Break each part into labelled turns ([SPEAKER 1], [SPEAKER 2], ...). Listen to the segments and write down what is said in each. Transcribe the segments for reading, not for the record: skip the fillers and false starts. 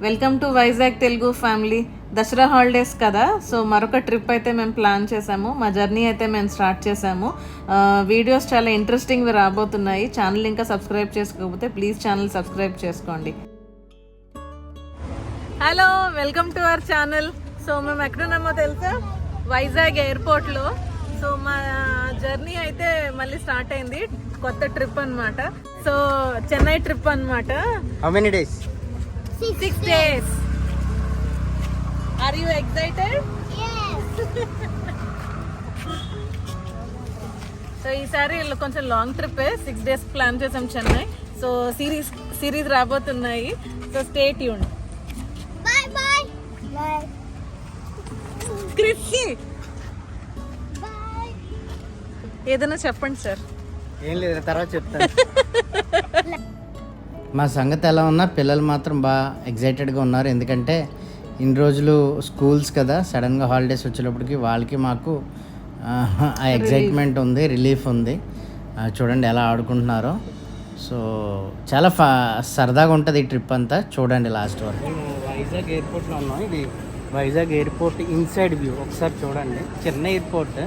[SPEAKER 1] Welcome to Vizag Telugu family. Dasara holidays కదా, so మరొక trip అయితే మేము ప్లాన్ చేసాము. మా జర్నీ అయితే మేము స్టార్ట్ చేసాము. వీడియోస్ చాలా ఇంట్రెస్టింగ్వి రాబోతున్నాయి. ఛానల్ ఇంకా సబ్స్క్రైబ్ చేసుకోకపోతే ప్లీజ్ ఛానల్ సబ్స్క్రైబ్ చేసుకోండి. Hello, welcome to our channel. So మేము ఎక్కడున్నామో తెలుసా? వైజాగ్ ఎయిర్పోర్ట్లో. సో మా జర్నీ అయితే మళ్ళీ స్టార్ట్ అయింది. కొత్త ట్రిప్ అన్నమాట. సో చెన్నై ట్రిప్ అన్నమాట.
[SPEAKER 2] How many days?
[SPEAKER 1] 6 days. Are you excited?
[SPEAKER 3] Yes.
[SPEAKER 1] So ఈసారి కొంచెం లాంగ్ ట్రిప్ 6 days ప్లాన్ చేసాం చెన్నై. సో సిరీస్ రాబోతున్నాయి. So stay tuned.
[SPEAKER 3] Bye bye. Bye.
[SPEAKER 1] క్రిస్కి
[SPEAKER 3] Bye.
[SPEAKER 1] ఏదైనా చెప్పండి సార్.
[SPEAKER 2] ఏం లేదు, తర్వాత చెప్తాను. మా సంగతి ఎలా ఉన్నా పిల్లలు మాత్రం బాగా ఎగ్జైటెడ్గా ఉన్నారు. ఎందుకంటే ఇన్ని రోజులు స్కూల్స్ కదా, సడన్గా హాలిడేస్ వచ్చేటప్పటికి వాళ్ళకి మాకు ఆ ఎగ్జైట్మెంట్ ఉంది, రిలీఫ్ ఉంది. చూడండి ఎలా ఆడుకుంటున్నారో. సో చాలా సరదాగా ఉంటుంది ఈ ట్రిప్ అంతా. చూడండి లాస్ట్ వరకు. మేము వైజాగ్ ఎయిర్పోర్ట్లో ఉన్నాం. ఇది వైజాగ్ ఎయిర్పోర్ట్ ఇన్సైడ్ వ్యూ ఒకసారి చూడండి. చిన్న ఎయిర్పోర్ట్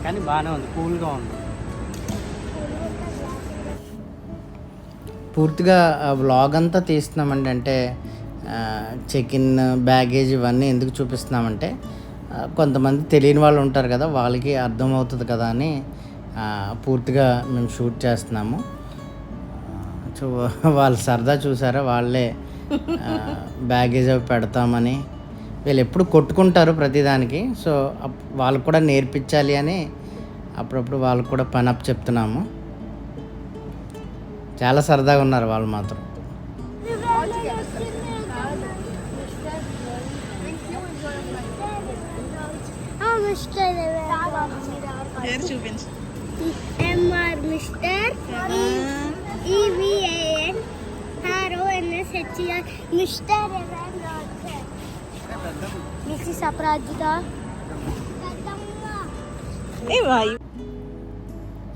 [SPEAKER 2] కానీ బాగానే ఉంది, కూల్గా ఉంది. పూర్తిగా వ్లాగ్ అంతా తీస్తున్నామండి. అంటే చెక్ ఇన్, బ్యాగేజ్ ఇవన్నీ ఎందుకు చూపిస్తున్నామంటే కొంతమంది తెలియని వాళ్ళు ఉంటారు కదా, వాళ్ళకి అర్థమవుతుంది కదా అని పూర్తిగా మేము షూట్ చేస్తున్నాము. వాళ్ళు సరదా చూసారా, వాళ్ళే బ్యాగేజ్ అవి పెడతామని. వీళ్ళు ఎప్పుడు కొట్టుకుంటారు ప్రతిదానికి. సో వాళ్ళకు కూడా నేర్పించాలి అని అప్పుడప్పుడు వాళ్ళకు కూడా పని అప్ చెప్తున్నాము. చాలా సరదాగా ఉన్నారు వాళ్ళు మాత్రం.
[SPEAKER 1] చూపించు.
[SPEAKER 3] MR mister EVAN RONSHER mister missus Aparajita.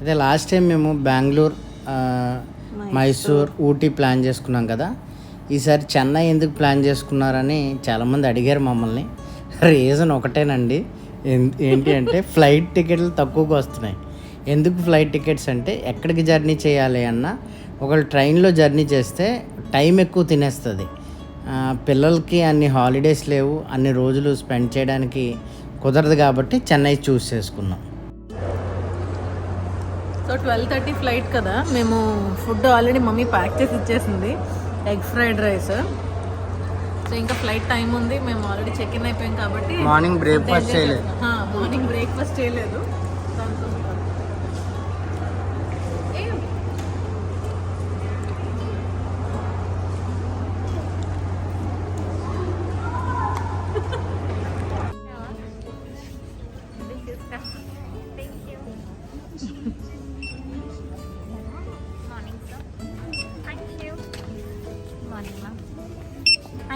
[SPEAKER 2] అదే లాస్ట్ టైం మేము బెంగళూరు, మైసూర్, ఊటీ ప్లాన్ చేసుకున్నాం కదా. ఈసారి చెన్నై ఎందుకు ప్లాన్ చేసుకున్నారని చాలామంది అడిగారు మమ్మల్ని. రీజన్ ఒకటేనండి. ఏంటి అంటే ఫ్లైట్ టికెట్లు తక్కువగా వస్తున్నాయి. ఎందుకు ఫ్లైట్ టికెట్స్ అంటే ఎక్కడికి జర్నీ చేయాలి అన్నా ఒకళ్ళు ట్రైన్లో జర్నీ చేస్తే టైం ఎక్కువ తినేస్తుంది. పిల్లలకి అన్ని హాలిడేస్ లేవు, అన్ని రోజులు స్పెండ్ చేయడానికి కుదరదు కాబట్టి చెన్నై చూస్ చేసుకున్నాం.
[SPEAKER 1] సో 12:30 ఫ్లైట్ కదా, మేము ఫుడ్ ఆల్రెడీ మమ్మీ ప్యాక్ చేసి ఇచ్చేసింది. Egg fried rice. సో ఇంకా ఫ్లైట్ టైం ఉంది. మేము ఆల్రెడీ చెక్ ఇన్ అయిపోయాం కాబట్టి
[SPEAKER 2] మార్నింగ్ బ్రేక్ఫాస్ట్ చేయలేదు.
[SPEAKER 1] మార్నింగ్ బ్రేక్ఫాస్ట్ చేయలేదు.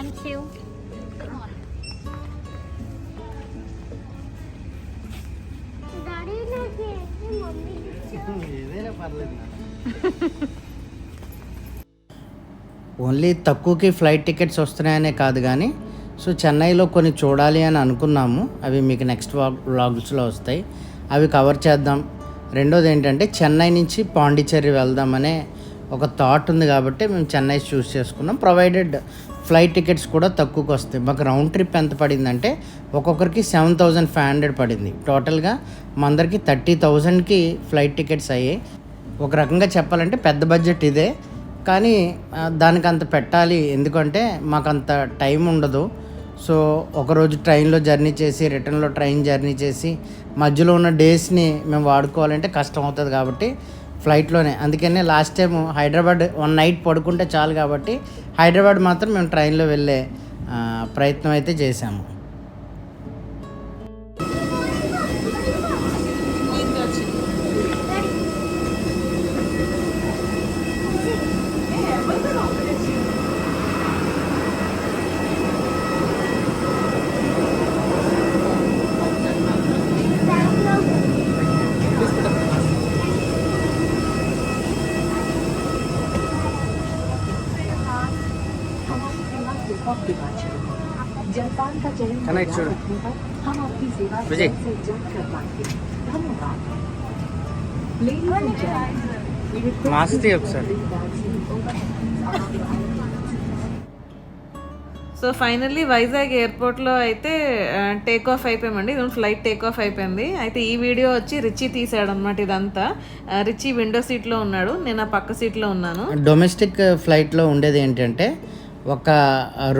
[SPEAKER 3] Thank you. Daddy, mommy.
[SPEAKER 2] ఏదైనా పర్లేదు. ఓన్లీ తక్కువకి ఫ్లైట్ టికెట్స్ వస్తున్నాయనే కాదు కానీ, సో చెన్నైలో కొన్ని చూడాలి అని అనుకున్నాము. అవి మీకు నెక్స్ట్ వ్లాగ్స్లో వస్తాయి, అవి కవర్ చేద్దాం. రెండోది ఏంటంటే చెన్నై నుంచి పాండిచ్చేరి వెళ్దామనే ఒక థాట్ ఉంది కాబట్టి మేము చెన్నై చూస్ చేసుకున్నాం. ప్రొవైడెడ్ ఫ్లైట్ టికెట్స్ కూడా తక్కువకి వస్తాయి. మాకు రౌండ్ ట్రిప్ ఎంత పడిందంటే ఒక్కొక్కరికి 7,500 పడింది. టోటల్గా మా అందరికి 30,000కి ఫ్లైట్ టికెట్స్ అయ్యాయి. ఒక రకంగా చెప్పాలంటే పెద్ద బడ్జెట్ ఇదే, కానీ దానికి అంత పెట్టాలి. ఎందుకంటే మాకు అంత టైం ఉండదు. సో ఒకరోజు ట్రైన్లో జర్నీ చేసి రిటర్న్లో ట్రైన్ జర్నీ చేసి మధ్యలో ఉన్న డేస్ని మేము వాడుకోవాలంటే కష్టం అవుతుంది కాబట్టి ఫ్లైట్లోనే. అందుకనే లాస్ట్ టైం హైదరాబాద్ 1 నైట్ పడుకుంటే చాలు కాబట్టి హైదరాబాద్ మాత్రం మేము ట్రైన్లో వెళ్ళే ప్రయత్నం అయితే చేశాము.
[SPEAKER 4] से कप डिपार्चर जलपान का चयन
[SPEAKER 2] Connect
[SPEAKER 4] करना
[SPEAKER 2] छोड़ो।
[SPEAKER 4] रखने पर हम आपकी सेवा
[SPEAKER 2] विजय।
[SPEAKER 4] से जल्द कर पाएंगे धन्यवाद Ladies and gentlemen, we request
[SPEAKER 2] Mask
[SPEAKER 4] you
[SPEAKER 2] తీయి
[SPEAKER 4] to
[SPEAKER 2] ఒకసారి.
[SPEAKER 4] bring bags in overhead.
[SPEAKER 1] So finally Vizag ఎయిర్పోర్ట్లో అయితే టేక్ ఆఫ్ అయిపోయామండి. ఇది ఫ్లైట్ టేక్ ఆఫ్ అయిపోయింది. అయితే ఈ వీడియో వచ్చి రిచీ తీసాడు అనమాట ఇదంతా. రిచీ విండో సీట్లో ఉన్నాడు, నేను ఆ పక్క సీట్లో ఉన్నాను.
[SPEAKER 2] డొమెస్టిక్ ఫ్లైట్లో ఉండేది ఏంటంటే ఒక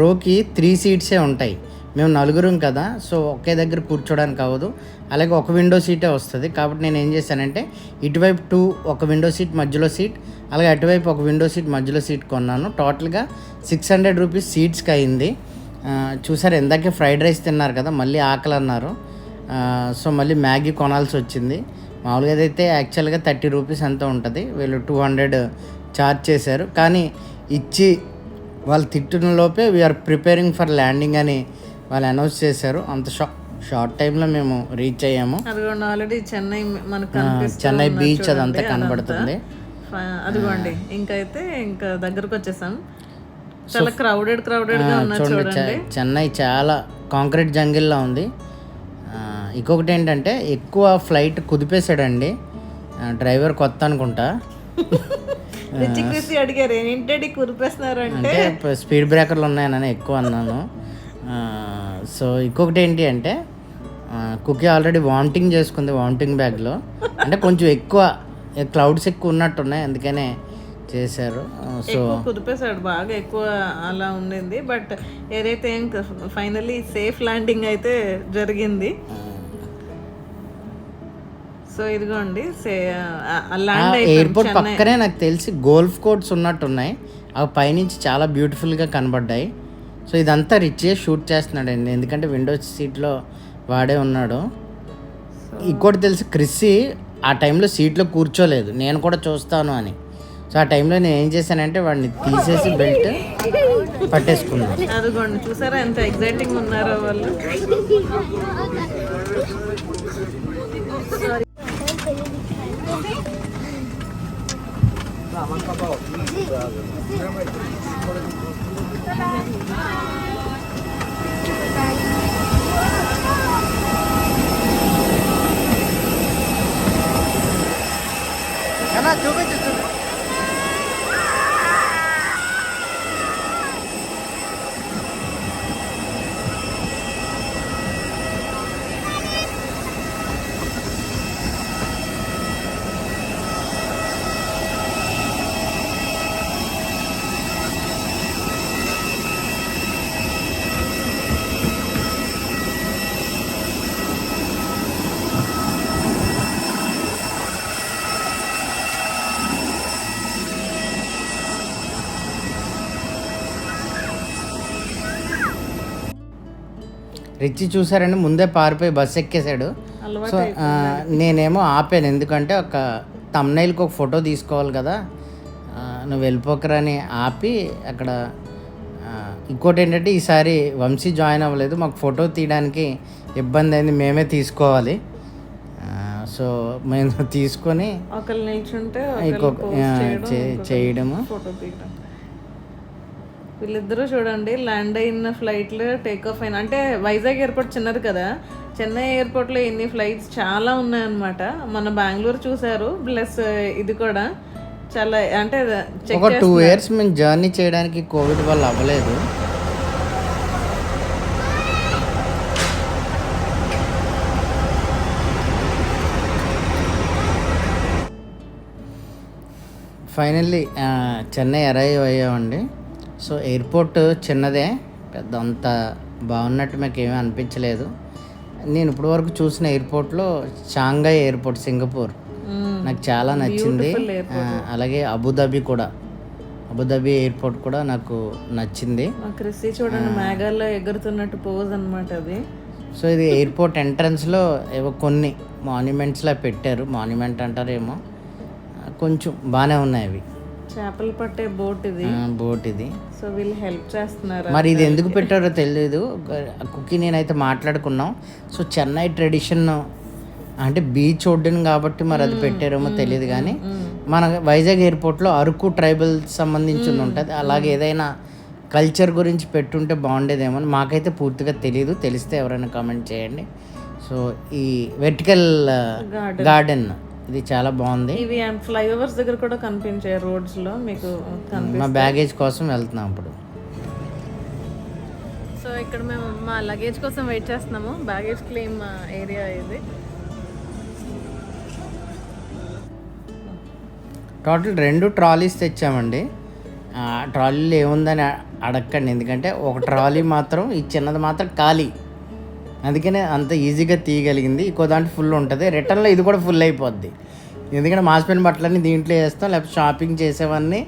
[SPEAKER 2] రోకి 3 సీట్సే ఉంటాయి. మేము నలుగురం కదా, సో ఒకే దగ్గర కూర్చోడానికి అవ్వదు. అలాగే ఒక విండో సీటే వస్తుంది. కాబట్టి నేను ఏం చేశానంటే ఇటువైపు 2 ఒక విండో సీట్ మధ్యలో సీట్, అలాగే అటువైపు ఒక విండో సీట్ మధ్యలో సీట్ కొన్నాను. టోటల్గా 600 రూపీస్ సీట్స్కి అయింది. చూసారు, ఇందాకే ఫ్రైడ్ రైస్ తిన్నారు కదా, మళ్ళీ ఆకలి అన్నారు. సో మళ్ళీ మ్యాగీ కొనాల్సి వచ్చింది. మామూలుగా అయితే యాక్చువల్గా 30 రూపీస్ ఎంత ఉంటుంది, వీళ్ళు 200 ఛార్జ్ చేశారు. కానీ ఇచ్చి వాళ్ళు తిట్టిన లోపే వీఆర్ ప్రిపేరింగ్ ఫర్ ల్యాండింగ్ అని వాళ్ళు అనౌన్స్ చేశారు. అంత షార్ట్ టైంలో మేము రీచ్ అయ్యాము.
[SPEAKER 1] అదిగోండి ఆల్రెడీ చెన్నై మనకు
[SPEAKER 2] చెన్నై బీచ్ అదంతా కనబడుతుంది.
[SPEAKER 1] అదిగోండి ఇంకైతే ఇంకా దగ్గరకు వచ్చేసాం. చాలా క్రౌడెడ్ గా ఉన్నారు చూడండి.
[SPEAKER 2] చెన్నై చాలా కాంక్రీట్ జంగిల్లా ఉంది. ఇంకొకటి ఏంటంటే ఎక్కువ ఫ్లైట్ కుదిపేశాడండి డ్రైవర్, కొత్త అనుకుంటా.
[SPEAKER 1] రిచి అడిగారు ఏంటంటే కురిపేస్తున్నారు అంటే
[SPEAKER 2] స్పీడ్ బ్రేకర్లు ఉన్నాయని ఎక్కువ అన్నాను. సో ఇంకొకటి ఏంటి అంటే కుకీ ఆల్రెడీ వామిటింగ్ చేసుకుంది వామిటింగ్ బ్యాగ్లో. అంటే కొంచెం ఎక్కువ క్లౌడ్స్ ఎక్కువ ఉన్నట్టున్నాయి, అందుకనే చేశారు. సో
[SPEAKER 1] కుదిపేశాడు బాగా ఎక్కువ అలా ఉండింది. బట్ ఏదైతే ఫైనల్లీ సేఫ్ ల్యాండింగ్ అయితే జరిగింది. సో ఇదిగోండి
[SPEAKER 2] ఎయిర్పోర్ట్ పక్కనే నాకు తెలిసి గోల్ఫ్ కోర్ట్స్ ఉన్నట్టున్నాయి. అవి పైనుంచి చాలా బ్యూటిఫుల్గా కనబడ్డాయి. సో ఇదంతా రిచే షూట్ చేస్తున్నాడండి, ఎందుకంటే విండో సీట్లో వాడే ఉన్నాడు. ఇంకోటి తెలిసి క్రిస్సీ ఆ టైంలో సీట్లో కూర్చోలేదు, నేను కూడా చూస్తాను అని. సో ఆ టైంలో నేను ఏం చేశానంటే వాడిని తీసేసి బెల్ట్ పట్టేసుకున్నాను.
[SPEAKER 1] అదిగోండి చూసారా ఎంత ఎగ్జైటింగ్ ఉన్నారో వాళ్ళు.
[SPEAKER 2] రిచి చూసారండి, ముందే పారిపోయి బస్సు ఎక్కేశాడు. సో నేనేమో ఆపాను, ఎందుకంటే ఒక తమ్నైల్కి ఒక ఫోటో తీసుకోవాలి కదా, నువ్వు వెళ్ళిపోకరని ఆపి అక్కడ. ఇంకోటి ఏంటంటే ఈసారి వంశీ జాయిన్ అవ్వలేదు, మాకు ఫోటో తీయడానికి ఇబ్బంది అయింది, మేమే తీసుకోవాలి. సో మేము తీసుకొని చేయడము.
[SPEAKER 1] వీళ్ళిద్దరూ చూడండి ల్యాండ్ అయిన ఫ్లైట్లు టేక్ ఆఫ్ అయిన, అంటే వైజాగ్ ఎయిర్పోర్ట్ చిన్నది కదా, చెన్నై ఎయిర్పోర్ట్లో ఎన్ని ఫ్లైట్స్ చాలా ఉన్నాయన్నమాట. మన బెంగళూరు చూసారు, ప్లస్ ఇది కూడా చాలా, అంటే
[SPEAKER 2] ఒక 2 years మేము జర్నీ చేయడానికి కోవిడ్ వల్ల అవ్వలేదు. ఫైనల్లీ చెన్నై అరైవ్ అయ్యామండి. సో ఎయిర్పోర్ట్ చిన్నదే, పెద్ద అంత బాగున్నట్టు మాకు ఏమీ అనిపించలేదు. నేను ఇప్పటి వరకు చూసిన ఎయిర్పోర్ట్లో షాంఘై ఎయిర్పోర్ట్ సింగపూర్ నాకు చాలా నచ్చింది. అలాగే అబుదాబి కూడా, అబుదాబి ఎయిర్పోర్ట్ కూడా నాకు నచ్చింది.
[SPEAKER 1] చూడండి మేఘాల్లో ఎగురుతున్నట్టు పోజ్ అనమాట అది.
[SPEAKER 2] సో ఇది ఎయిర్పోర్ట్ ఎంట్రన్స్లో ఏవో కొన్ని మాన్యుమెంట్స్లా పెట్టారు, మాన్యుమెంట్ అంటారేమో, కొంచెం బాగానే ఉన్నాయి అవి.
[SPEAKER 1] చేపలు పట్టే బోట్ ఇది. సో వీళ్ళు హెల్ప్ చేస్తున్నారు.
[SPEAKER 2] మరి ఇది ఎందుకు పెట్టారో తెలియదు. కుకీ నేనైతే మాట్లాడుకున్నాం. సో చెన్నై ట్రెడిషన్ అంటే బీచ్ ఒడ్డును కాబట్టి మరి అది పెట్టారేమో తెలియదు. కానీ మన వైజాగ్ ఎయిర్పోర్ట్లో అరకు ట్రైబల్ సంబంధించింది ఉంటుంది, అలాగే ఏదైనా కల్చర్ గురించి పెట్టుంటే బాగుండేదేమో. మాకైతే పూర్తిగా తెలియదు, తెలిస్తే ఎవరైనా కామెంట్ చేయండి. సో ఈ వెర్టికల్ గార్డెన్ ఇది చాలా బాగుంది.
[SPEAKER 1] ఇవి ఫ్లైఓవర్స్ దగ్గర కూడా కనిపించాయి, రోడ్స్లో మీకు
[SPEAKER 2] మా బ్యాగేజ్ కోసం వెళ్తున్నాం ఇప్పుడు.
[SPEAKER 1] సో ఇక్కడ మేము మా లగేజ్ కోసం వెయిట్ చేస్తున్నాము. బ్యాగేజ్ క్లెయిమ్ ఏరియా ఇది.
[SPEAKER 2] టోటల్ 2 ట్రాలీస్ తెచ్చామండి. ట్రాలీలో ఏముందని అడగండి, ఎందుకంటే ఒక ట్రాలీ మాత్రం ఈ చిన్నది మాత్రం ఖాళీ, అందుకనే అంత ఈజీగా తీయగలిగింది. ఇంకో దాంట్లో ఫుల్ ఉంటుంది, రిటర్న్లో ఇది కూడా ఫుల్ అయిపోద్ది. ఎందుకంటే మాసిపోయిన బట్టలన్నీ దీంట్లో వేస్తాం, లేకపోతే షాపింగ్ చేసేవన్నీ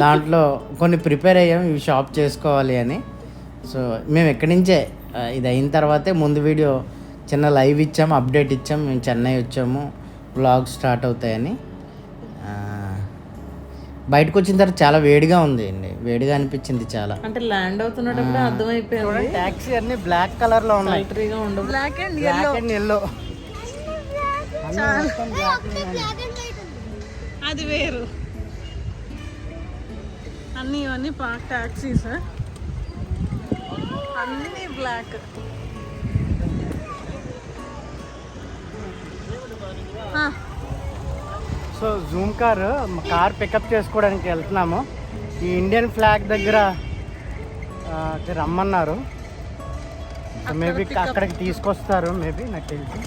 [SPEAKER 2] దాంట్లో కొన్ని ప్రిపేర్ అయ్యాం, ఇవి షాప్ చేసుకోవాలి అని. సో మేము ఎక్కడి నుంచే ఇది అయిన తర్వాతే ముందు వీడియో చిన్న లైవ్ ఇచ్చాము, అప్డేట్ ఇచ్చాము. మేము చెన్నై వచ్చాము, వ్లాగ్ స్టార్ట్ అవుతాయని. బయటకు వచ్చిన తర్వాత చాలా వేడిగా ఉంది అండి, వేడిగా అనిపించింది చాలా.
[SPEAKER 1] అంటే ల్యాండ్ అవుతున్నప్పుడు అర్థమైపోయింది.
[SPEAKER 2] ట్యాక్సీ అన్ని బ్లాక్ కలర్ లో ఉన్నాయి,
[SPEAKER 1] ఉండవు. Black and
[SPEAKER 2] yellow.
[SPEAKER 1] అది వేరు. అన్నీ ఇవన్నీ పార్క్ టాక్సీస్, అన్నీ black.
[SPEAKER 2] So zoom car pickup చేసుకోవడానికి వెళ్తున్నాము. ఈ ఇండియన్ ఫ్లాగ్ దగ్గర రమ్మన్నారు. మేబీ అక్కడికి తీసుకొస్తారు, మేబీ నాకు తెలిసి.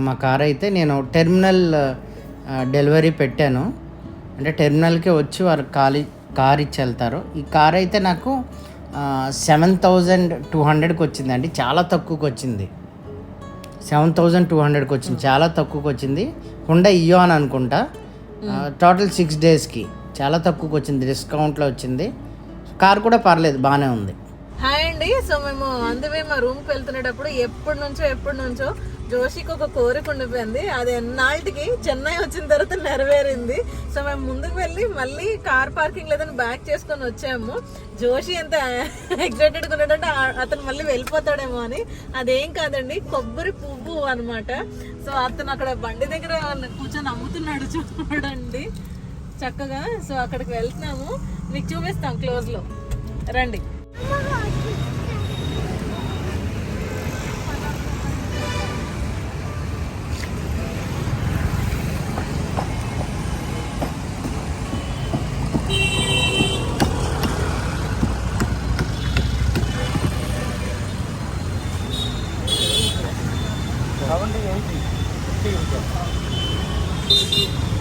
[SPEAKER 2] మా కార్ అయితే నేను టెర్మినల్ డెలివరీ పెట్టాను, అంటే టెర్మినల్కి వచ్చి వారు కార్ ఇచ్చి వెళ్తారు. ఈ కార్ అయితే నాకు 7,200కి వచ్చిందండి, చాలా తక్కువకి వచ్చింది. 7,200కి వచ్చింది, చాలా తక్కువకి వచ్చింది. హుండా ఇయో అని అనుకుంటా. టోటల్ 6 డేస్కి చాలా తక్కువకి వచ్చింది, డిస్కౌంట్లో వచ్చింది. కార్ కూడా పర్లేదు, బాగానే ఉంది.
[SPEAKER 1] హాయ్ అండి. సో మేము అందుకే మా రూమ్కి వెళ్తున్నప్పుడు ఎప్పటి నుంచో జోషికి ఒక కోరిక ఉండిపోయింది. అది ఎన్నాళ్ళకి చెన్నై వచ్చిన తర్వాత నెరవేరింది. సో మేము ముందుకు వెళ్ళి మళ్ళీ కార్ పార్కింగ్ లేదని బ్యాక్ చేసుకొని వచ్చాము. జోషి ఎంత ఎక్సైటెడ్గా ఉన్నాడంటే అతను మళ్ళీ వెళ్ళిపోతాడేమో అని. అదేం కాదండి, కొబ్బరి పువ్వు అనమాట. సో అతను అక్కడ బండి దగ్గర కూర్చొని అమ్ముతున్నాడు, చూడండి చక్కగా. సో అక్కడికి వెళ్తున్నాము, మీకు చూపిస్తాం క్లోజ్లో, రండి.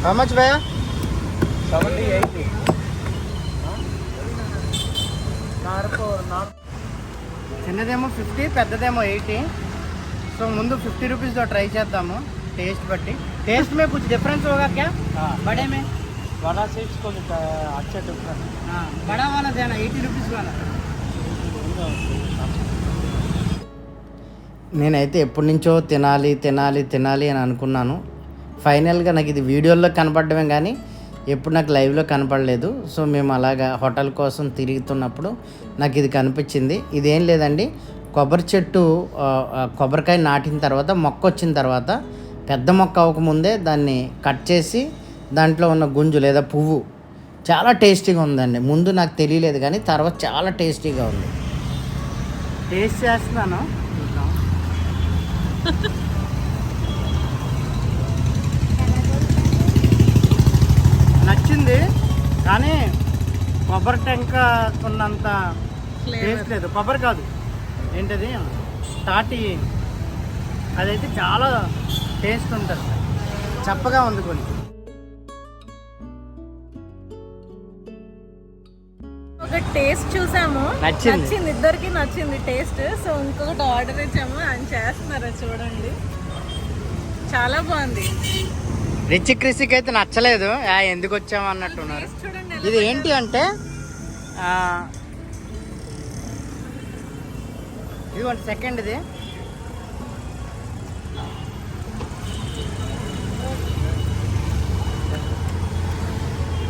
[SPEAKER 2] How much, భయ్యా?
[SPEAKER 5] 70, 80.
[SPEAKER 2] చిన్నదేమో 50, పెద్దదేమో 80. సో ముందు 50 రూపీస్తో ట్రై చేద్దాము, टेस्ट बट्टी. टेस्ट में कुछ डिफरेंस होगा क्या? बड़े में
[SPEAKER 5] बड़ा साइज को अच्छा डिफरेंस.
[SPEAKER 2] हाँ, बड़ा वाला देना 80 రూపీస్ वाला. నేనైతే ఎప్పటి నుంచో తినాలి అని అనుకున్నాను. ఫైనల్గా నాకు ఇది వీడియోల్లో కనపడమే కానీ ఎప్పుడు నాకు లైవ్లో కనపడలేదు. సో మేము అలాగా హోటల్ కోసం తిరుగుతున్నప్పుడు నాకు ఇది కనిపించింది. ఇదేం లేదండి, కొబ్బరి చెట్టు కొబ్బరికాయ నాటిన తర్వాత మొక్క వచ్చిన తర్వాత పెద్ద మొక్క అవ్వకముందే దాన్ని కట్ చేసి దాంట్లో ఉన్న గుంజు లేదా పువ్వు చాలా టేస్టీగా ఉందండి. ముందు నాకు తెలియలేదు కానీ తర్వాత చాలా టేస్టీగా ఉంది. టేస్ట్ చేస్తున్నాను, నచ్చింది. కానీ కొబ్బరి టెంకకున్నంత టేస్ట్ లేదు. కొబ్బరి కాదు, ఏంటది తాటి, అదైతే చాలా టేస్ట్ ఉంటుంది, చప్పగా ఉంది కొంచెం.
[SPEAKER 1] ఒక టేస్ట్ చూసాము,
[SPEAKER 2] నచ్చింది,
[SPEAKER 1] ఇద్దరికి నచ్చింది టేస్ట్. సో ఇంకొకటి ఆర్డర్ ఇచ్చాము, ఆయన చేస్తున్నారు చూడండి, చాలా బాగుంది.
[SPEAKER 2] రిచ్ క్రిసిక్ అయితే నచ్చలేదు, ఎందుకు వచ్చాము అన్నట్టున్నారు. ఇది ఏంటి అంటే ఇది 1 సెకండ్,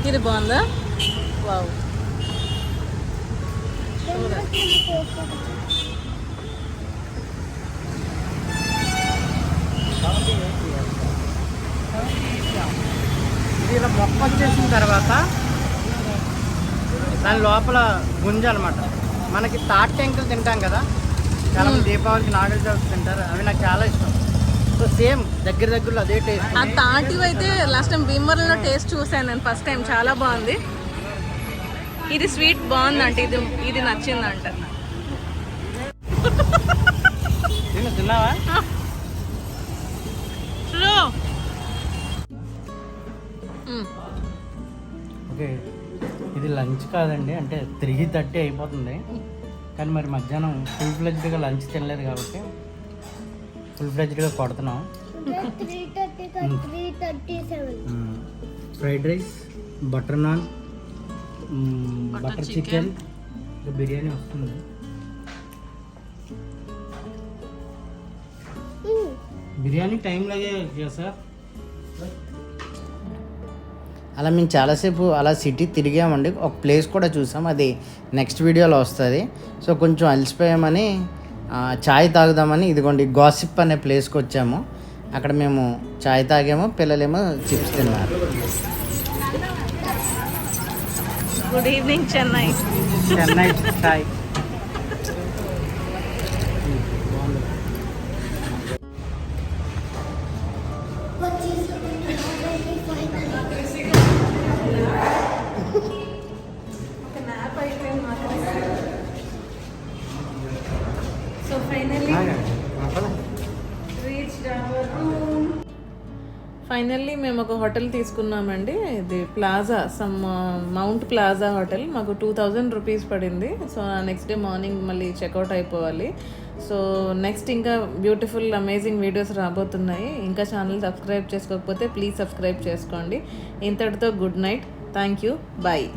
[SPEAKER 1] ఇది బాగుందా? వావ్,
[SPEAKER 2] ఇది ఇది ఇలా మొక్క వచ్చేసిన తర్వాత దాని లోపల గుంజ అనమాట. మనకి తాటి టెంకులు తింటాం కదా, చాలా మంది దీపావళికి నాగల చవితి తింటారు, అవి నాకు చాలా ఇష్టం. సో సేమ్ దగ్గరలో అదే టేస్ట్.
[SPEAKER 1] ఆ తాటివి అయితే లాస్ట్ టైం భీమవరంలో టేస్ట్ చూసాను నేను ఫస్ట్ టైం, చాలా బాగుంది. ఇది స్వీట్ బాగుందంట, ఇది నచ్చిందంట.
[SPEAKER 2] తిన్నావా? ఓకే, ఇది లంచ్ కాదండి, అంటే 3:30 అయిపోతుంది. కానీ మరి మధ్యాహ్నం ఫుల్ ఫ్లెడ్జ్డ్గా లంచ్ తినలేదు కాబట్టి ఫుల్ ఫ్లెడ్జ్డ్గా కొడుతున్నాం.
[SPEAKER 3] 3:37
[SPEAKER 2] fried rice, butter naan, butter chicken, biryani వస్తుంది. బిర్యానీ టైం లాగే సార్. అలా మేము చాలాసేపు అలా సిటీ తిరిగామండి. ఒక ప్లేస్ కూడా చూసాం, అది నెక్స్ట్ వీడియోలో వస్తుంది. సో కొంచెం అలసిపోయామని చాయ్ తాగుదామని ఇదిగోండి గాసిప్ అనే ప్లేస్కి వచ్చాము. అక్కడ మేము చాయ్ తాగాము, పిల్లలేమో చిప్స్ తిన్నారు.
[SPEAKER 1] Good evening Chennai.
[SPEAKER 2] చాయ్
[SPEAKER 1] సో ఫైనల్లీ మేము ఒక హోటల్ తీసుకున్నామండి. ఇది ప్లాజా, మౌంట్ ప్లాజా హోటల్. మాకు 2000 రూపీస్ పడింది. సో నెక్స్ట్ డే మార్నింగ్ మళ్ళీ చెక్అవుట్ అయిపోవాలి. సో నెక్స్ట్ ఇంకా బ్యూటిఫుల్ అమేజింగ్ వీడియోస్ రాబోతున్నాయి. ఇంకా ఛానల్ సబ్స్క్రైబ్ చేసుకోకపోతే ప్లీజ్ సబ్స్క్రైబ్ చేసుకోండి. ఇంతటితో good night. Thank you. Bye.